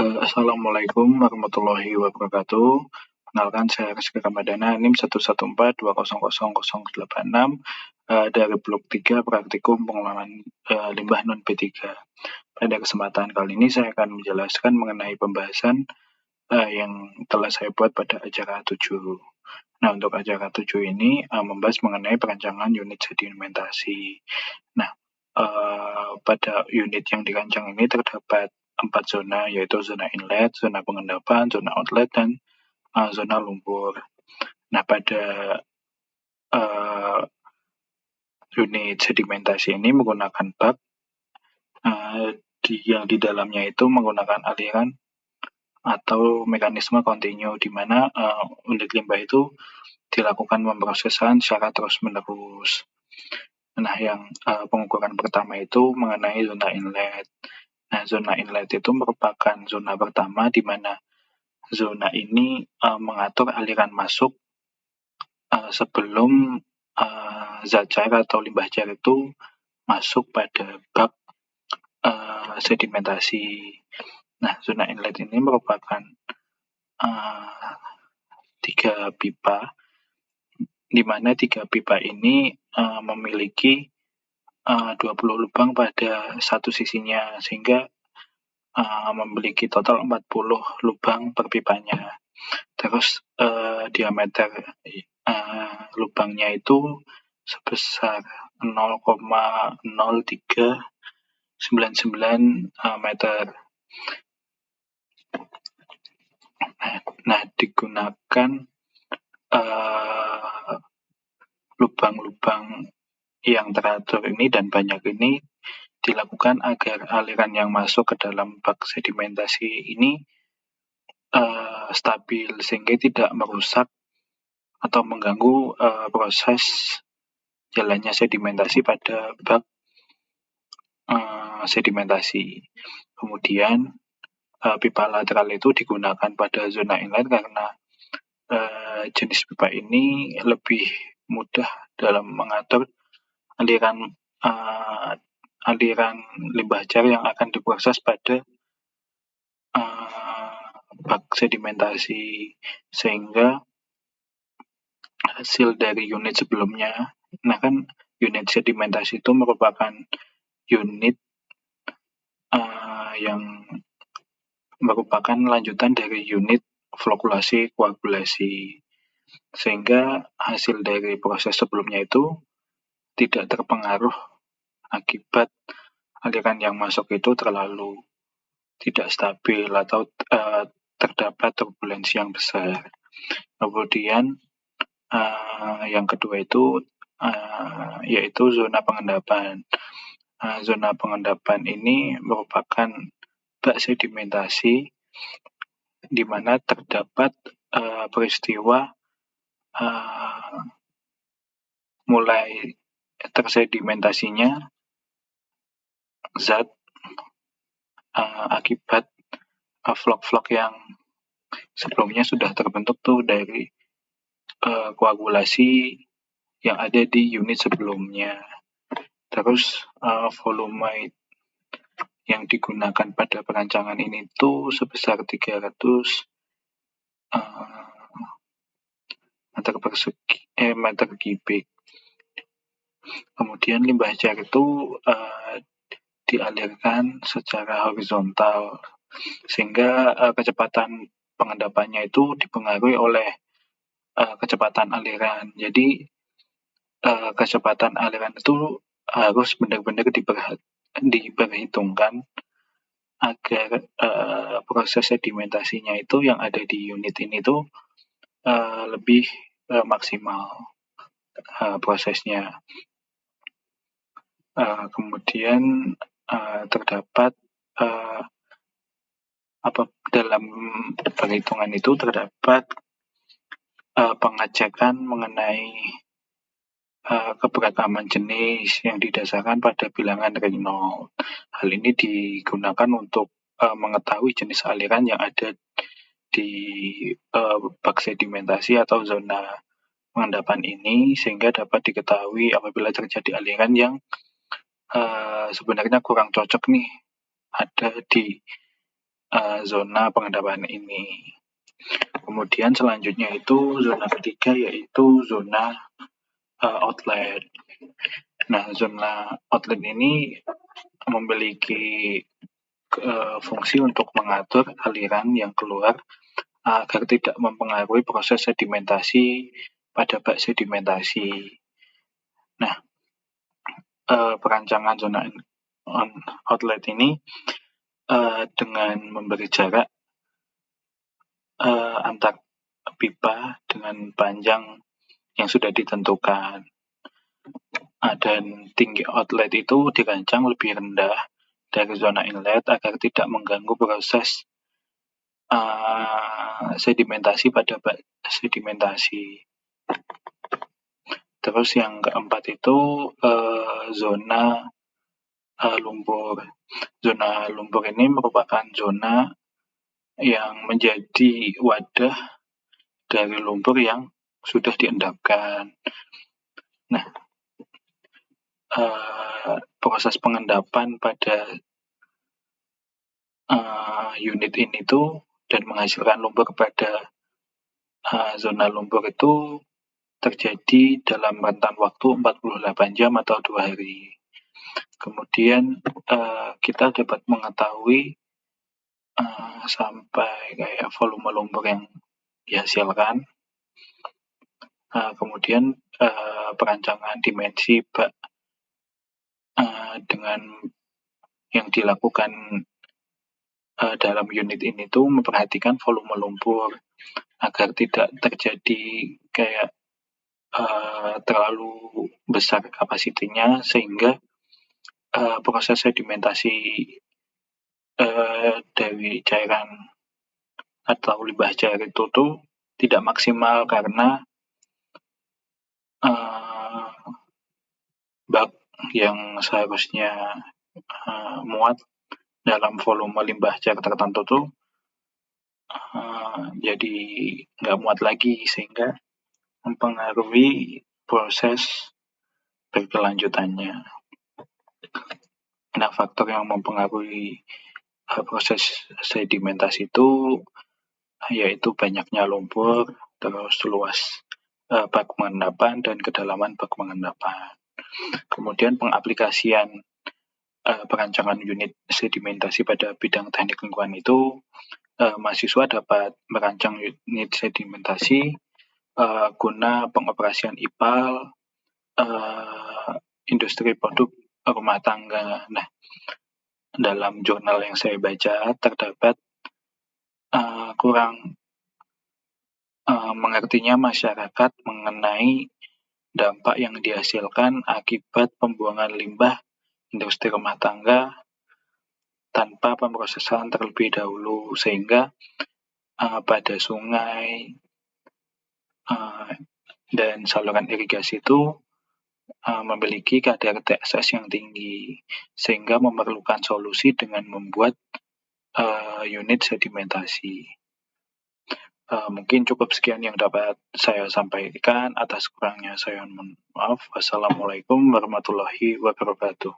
Assalamualaikum warahmatullahi wabarakatuh. Kenalkan, saya Rizky Ramadana, NIM 114200086 dari Blok 3 Praktikum Pengelolaan Limbah Non P3. Pada kesempatan kali ini saya akan menjelaskan mengenai pembahasan yang telah saya buat pada acara 7. Nah, untuk acara 7 ini membahas mengenai perancangan unit sedimentasi. Nah, pada unit yang dirancang ini terdapat 4 zona, yaitu zona inlet, zona pengendapan, zona outlet, dan zona lumpur. Nah, pada unit sedimentasi ini menggunakan bak yang di dalamnya itu menggunakan aliran atau mekanisme kontinu, di mana unit limbah itu dilakukan pemrosesan secara terus-menerus. Nah, yang pengukuran pertama itu mengenai zona inlet. Nah, zona inlet itu merupakan zona pertama di mana zona ini mengatur aliran masuk sebelum zat cair atau limbah cair itu masuk pada bak sedimentasi. Nah, zona inlet ini merupakan 3 pipa, di mana 3 pipa ini memiliki 20 lubang pada satu sisinya, sehingga memiliki total 40 lubang per pipanya. Terus diameter lubangnya itu sebesar 0,0399 meter. Nah, digunakan lubang-lubang yang teratur ini dan banyak ini dilakukan agar aliran yang masuk ke dalam bak sedimentasi ini stabil, sehingga tidak merusak atau mengganggu proses jalannya sedimentasi pada bak sedimentasi. Kemudian pipa lateral itu digunakan pada zona inlet karena jenis pipa ini lebih mudah dalam mengatur aliran limbah cair yang akan diproses pada bak sedimentasi, sehingga hasil dari unit sebelumnya, nah kan unit sedimentasi itu merupakan unit yang merupakan lanjutan dari unit flokulasi koagulasi, sehingga hasil dari proses sebelumnya itu tidak terpengaruh akibat aliran yang masuk itu terlalu tidak stabil atau terdapat turbulensi yang besar. Kemudian yang kedua itu yaitu zona pengendapan. Zona pengendapan ini merupakan bak sedimentasi di mana terdapat peristiwa mulai tersedimentasinya zat akibat vlog-vlog yang sebelumnya sudah terbentuk tuh dari koagulasi yang ada di unit sebelumnya. Terus volume yang digunakan pada perancangan ini tuh sebesar 300 meter kubik. Kemudian limbah cair itu dialirkan secara horizontal, sehingga kecepatan pengendapannya itu dipengaruhi oleh kecepatan aliran. Jadi kecepatan aliran itu harus benar-benar diperhitungkan agar proses sedimentasinya itu yang ada di unit ini tuh lebih maksimal prosesnya. Kemudian terdapat dalam perhitungan itu terdapat pengecekan mengenai keberagaman jenis yang didasarkan pada bilangan Reynolds. Hal ini digunakan untuk mengetahui jenis aliran yang ada di bak sedimentasi atau zona pengendapan ini, sehingga dapat diketahui apabila terjadi aliran yang sebenarnya kurang cocok nih ada di zona pengendapan ini. Kemudian selanjutnya itu zona ketiga yaitu zona outlet. Nah, zona outlet ini memiliki fungsi untuk mengatur aliran yang keluar agar tidak mempengaruhi proses sedimentasi pada bak sedimentasi. Nah, perancangan zona outlet ini dengan memberi jarak antar pipa dengan panjang yang sudah ditentukan. Dan tinggi outlet itu dirancang lebih rendah dari zona inlet agar tidak mengganggu proses sedimentasi pada bak sedimentasi. Terus yang keempat itu zona lumpur. Zona lumpur ini merupakan zona yang menjadi wadah dari lumpur yang sudah diendapkan. Nah, proses pengendapan pada unit ini tuh dan menghasilkan lumpur pada zona lumpur itu terjadi dalam rentan waktu 48 jam atau 2 hari. Kemudian kita dapat mengetahui sampai kayak volume lumpur yang dihasilkan. Kemudian perancangan dimensi bak dengan yang dilakukan dalam unit ini tuh memperhatikan volume lumpur agar tidak terjadi kayak terlalu besar kapasitinya sehingga proses sedimentasi dari cairan atau limbah cair itu tuh tidak maksimal karena bak yang seharusnya muat dalam volume limbah cair tertentu tuh jadi nggak muat lagi sehingga mempengaruhi proses berkelanjutannya. Nah, faktor yang mempengaruhi proses sedimentasi itu yaitu banyaknya lumpur, terus luas bak pengendapan dan kedalaman bak pengendapan. Kemudian pengaplikasian perancangan unit sedimentasi pada bidang teknik lingkungan itu mahasiswa dapat merancang unit sedimentasi guna pengoperasian IPAL, industri produk rumah tangga. Nah, dalam jurnal yang saya baca terdapat kurang mengertinya masyarakat mengenai dampak yang dihasilkan akibat pembuangan limbah industri rumah tangga tanpa pemrosesan terlebih dahulu sehingga pada sungai dan saluran irigasi itu memiliki kadar TSS yang tinggi sehingga memerlukan solusi dengan membuat unit sedimentasi. Mungkin cukup sekian yang dapat saya sampaikan. Atas kurangnya saya mohon maaf. Wassalamualaikum warahmatullahi wabarakatuh.